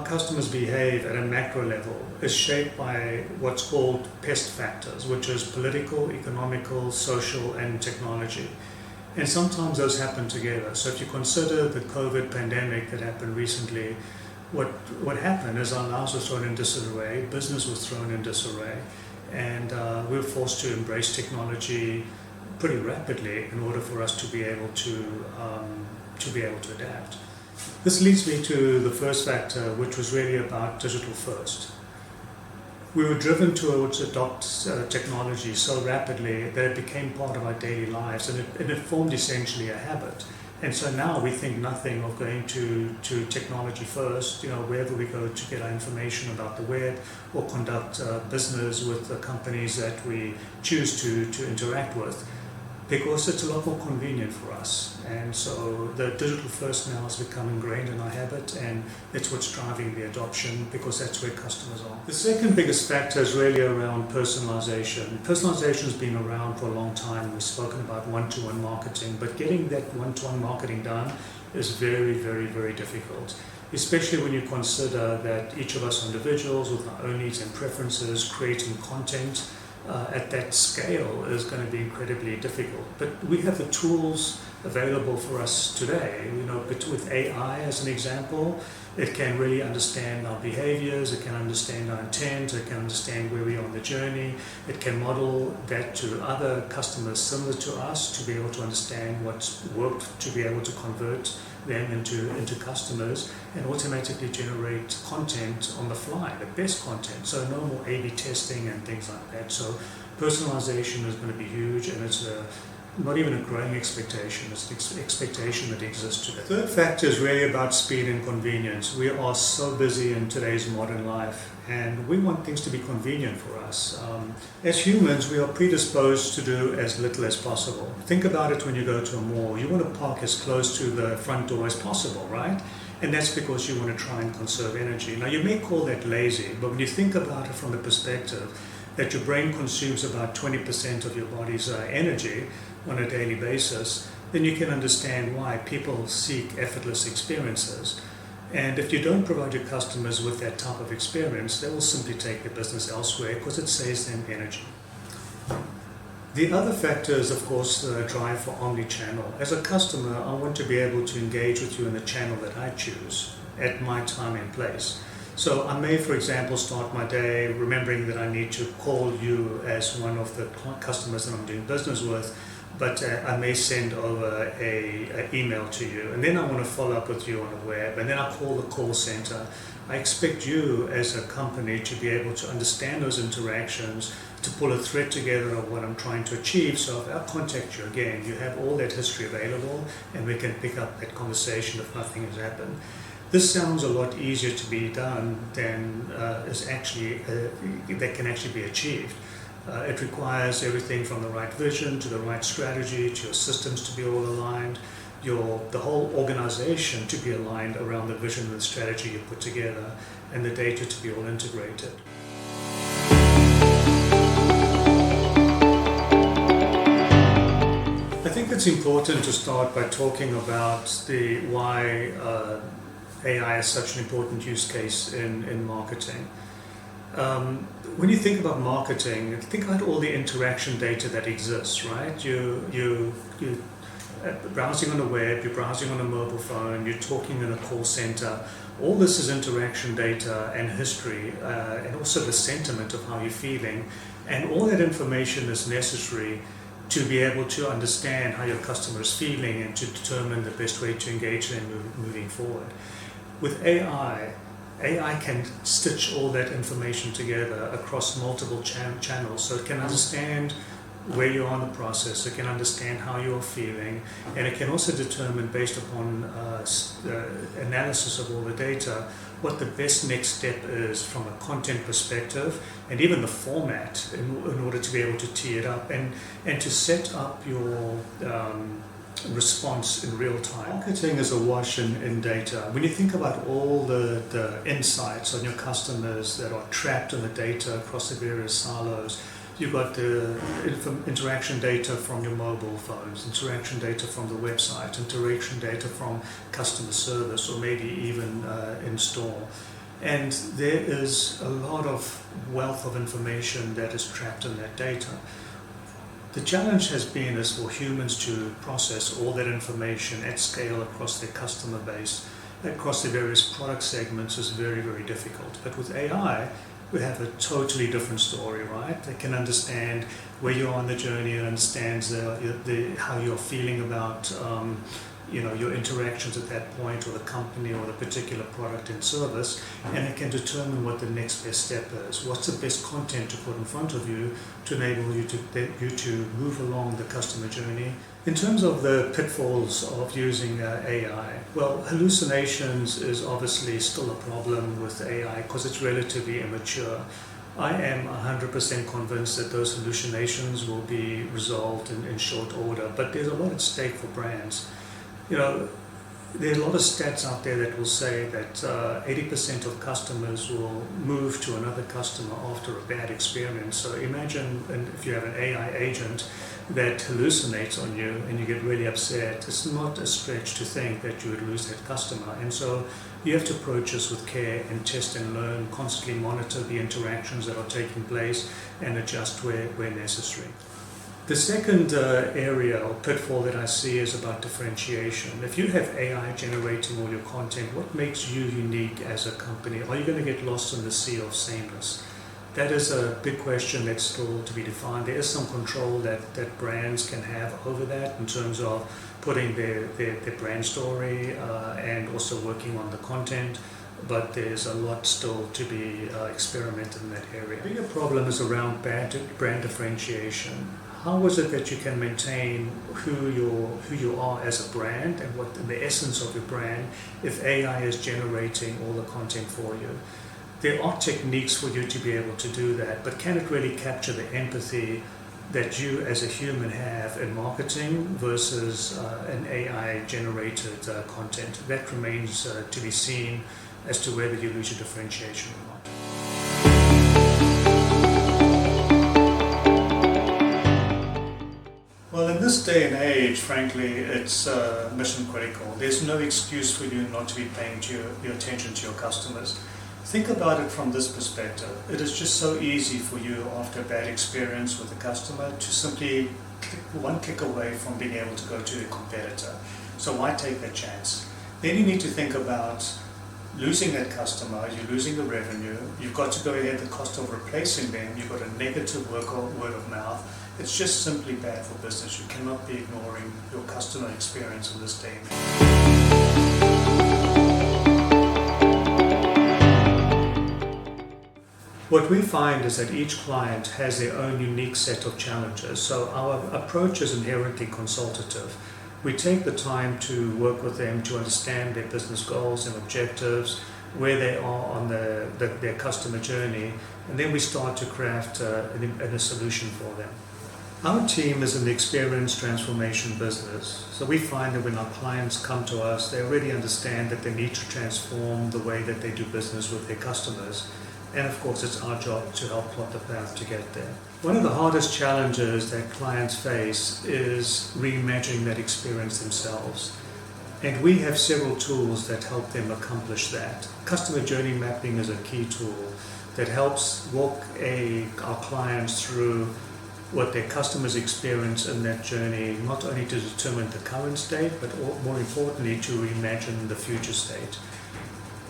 customers behave at a macro level is shaped by what's called pest factors, which is political, economical, social, and technology. And sometimes those happen together. So if you consider the COVID pandemic that happened recently, what happened is our lives were thrown in disarray, business was thrown in disarray, and we were forced to embrace technology pretty rapidly in order for us to be able to adapt. This leads me to the first factor, which was really about digital first. We were driven towards adopt technology so rapidly that it became part of our daily lives, and it formed essentially a habit. And so now we think nothing of going to technology first, wherever we go to get our information about the web or conduct business with the companies that we choose to interact with, because it's a lot more convenient for us. And so the digital first now has become ingrained in our habit, and that's what's driving the adoption, because that's where customers are. The second biggest factor is really around personalization. Personalization has been around for a long time. We've spoken about one-to-one marketing, but getting that one-to-one marketing done is very, very, very difficult, especially when you consider that each of us are individuals with our own needs and preferences. Creating content at that scale is going to be incredibly difficult. But we have the tools available for us today. With AI as an example, it can really understand our behaviors, it can understand our intent, it can understand where we are on the journey, it can model that to other customers similar to us to be able to understand what's worked, to be able to convert them into customers, and automatically generate content on the fly, the best content. So no more A/B testing and things like that. So personalization is going to be huge, and it's not even a growing expectation, it's an expectation that exists today. The third factor is really about speed and convenience. We are so busy in today's modern life, and we want things to be convenient for us. As humans, we are predisposed to do as little as possible. Think about it when you go to a mall. You want to park as close to the front door as possible, right? And that's because you want to try and conserve energy. Now, you may call that lazy, but when you think about it from the perspective that your brain consumes about 20% of your body's energy on a daily basis, then you can understand why people seek effortless experiences. And if you don't provide your customers with that type of experience, they will simply take their business elsewhere because it saves them energy. The other factor is, of course, the drive for omni-channel. As a customer, I want to be able to engage with you in the channel that I choose at my time and place. So I may, for example, start my day remembering that I need to call you as one of the customers that I'm doing business with, but I may send over an email to you, and then I want to follow up with you on the web, and then I call the call center. I expect you as a company to be able to understand those interactions, to pull a thread together of what I'm trying to achieve. So if I contact you again, you have all that history available, and we can pick up that conversation if nothing has happened. This sounds a lot easier to be done than that can actually be achieved. It requires everything from the right vision to the right strategy to your systems to be all aligned, the whole organization to be aligned around the vision and the strategy you put together, and the data to be all integrated. I think it's important to start by talking about why AI is such an important use case in marketing. When you think about marketing, think about all the interaction data that exists, right? You're browsing on the web, you're browsing on a mobile phone, you're talking in a call center. All this is interaction data and history, and also the sentiment of how you're feeling. And all that information is necessary to be able to understand how your customer is feeling and to determine the best way to engage them moving forward. With AI can stitch all that information together across multiple channels, so it can understand where you are in the process, it can understand how you're feeling, and it can also determine, based upon analysis of all the data, what the best next step is from a content perspective, and even the format in order to be able to tee it up and to set up your response in real time. Marketing is awash in data. When you think about all the insights on your customers that are trapped in the data across the various silos, you've got the interaction data from your mobile phones, interaction data from the website, interaction data from customer service, or maybe even in store. And there is a lot of wealth of information that is trapped in that data. The challenge has been is for humans to process all that information at scale across their customer base, across the various product segments is very, very difficult. But with AI, we have a totally different story, right? They can understand where you are on the journey, it understands how you're feeling about your interactions at that point, or the company, or the particular product and service, and it can determine what the next best step is. What's the best content to put in front of you to enable you to move along the customer journey. In terms of the pitfalls of using AI, well, hallucinations is obviously still a problem with AI because it's relatively immature. I am 100% convinced that those hallucinations will be resolved in short order, but there's a lot at stake for brands. There are a lot of stats out there that will say that 80% of customers will move to another customer after a bad experience. So imagine if you have an AI agent that hallucinates on you and you get really upset, it's not a stretch to think that you would lose that customer. And so you have to approach this with care and test and learn, constantly monitor the interactions that are taking place and adjust where necessary. The second area or pitfall that I see is about differentiation. If you have AI generating all your content, what makes you unique as a company? Are you going to get lost in the sea of sameness? That is a big question that's still to be defined. There is some control that brands can have over that in terms of putting their brand story and also working on the content. But there's a lot still to be experimented in that area. The bigger problem is around brand differentiation. How is it that you can maintain who you are as a brand and what the essence of your brand if AI is generating all the content for you? There are techniques for you to be able to do that, but can it really capture the empathy that you as a human have in marketing versus an AI generated content? That remains to be seen as to whether you lose your differentiation or not. Well, in this day and age, frankly, it's mission critical. There's no excuse for you not to be paying your attention to your customers. Think about it from this perspective. It is just so easy for you after a bad experience with a customer to simply one click away from being able to go to a competitor. So why take that chance? Then you need to think about losing that customer, you're losing the revenue, you've got to go ahead the cost of replacing them, you've got a negative word of mouth. It's just simply bad for business. You cannot be ignoring your customer experience in this day and age. What we find is that each client has their own unique set of challenges, so our approach is inherently consultative. We take the time to work with them to understand their business goals and objectives, where they are on their customer journey, and then we start to craft a solution for them. Our team is an experienced transformation business, so we find that when our clients come to us, they already understand that they need to transform the way that they do business with their customers. And of course, it's our job to help plot the path to get there. One of the hardest challenges that clients face is reimagining that experience themselves. And we have several tools that help them accomplish that. Customer journey mapping is a key tool that helps walk our clients through what their customers experience in that journey, not only to determine the current state, but more importantly, to reimagine the future state.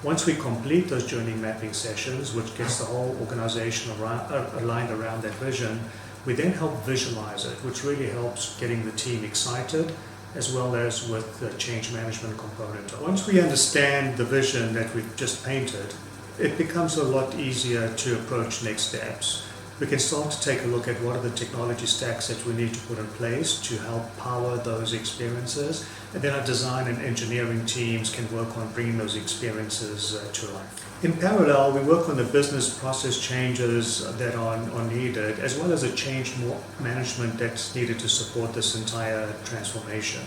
Once we complete those journey mapping sessions, which gets the whole organization aligned around that vision, we then help visualize it, which really helps getting the team excited, as well as with the change management component. Once we understand the vision that we've just painted, it becomes a lot easier to approach next steps. We can start to take a look at what are the technology stacks that we need to put in place to help power those experiences, and then our design and engineering teams can work on bringing those experiences to life. In parallel, we work on the business process changes that are needed, as well as a change management that's needed to support this entire transformation.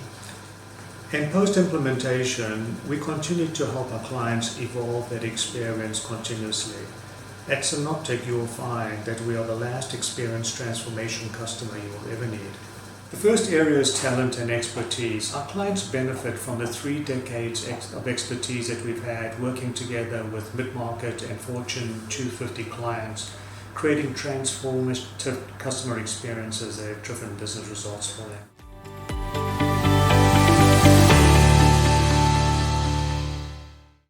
In post-implementation, we continue to help our clients evolve that experience continuously. At Synoptic, you will find that we are the last experienced transformation customer you will ever need. The first area is talent and expertise. Our clients benefit from the 3 decades of expertise that we've had working together with mid-market and Fortune 250 clients, creating transformative customer experiences that have driven business results for them.